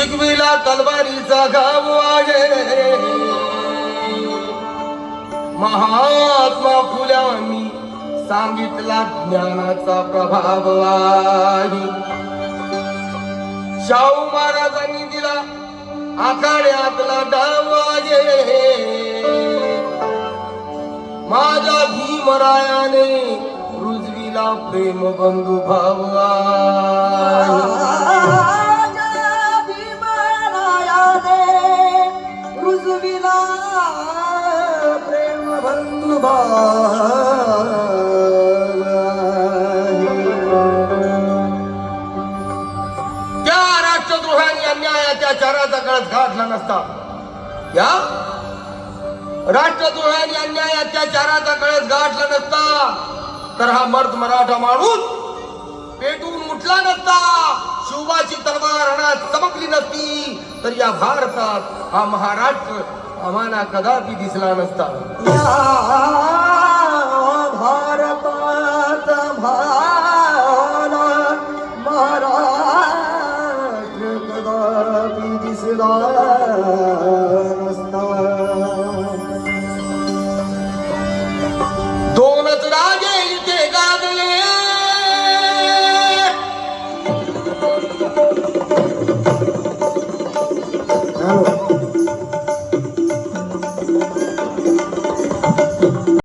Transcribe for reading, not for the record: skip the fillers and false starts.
शिकविला तलवारीचा गाव आहे. महात्मा फुल्यांनी सांगितला ज्ञानाचा प्रभाव आहे. शाहू महाराजांनी दिला आखाड्यातला डाव आहे. माझ्या भीमरायाने रुजविला प्रेम बंधू भाव आहे. रुजविला प्रेम बंधू भाव. त्या राष्ट्रद्रोहाने अन्यायाच्या चाराचा कळस गाठला नसता, या राष्ट्रद्रोहाने अन्यायाच्या चाराचा कळस गाठला नसता तर हा मर्द मराठा माणूस पेटून उठला नसता. शिवबाची तलवार रणात चमकली नसती तर या भारतात हा महाराष्ट्र आम्हाला कदापि दिसला नसता.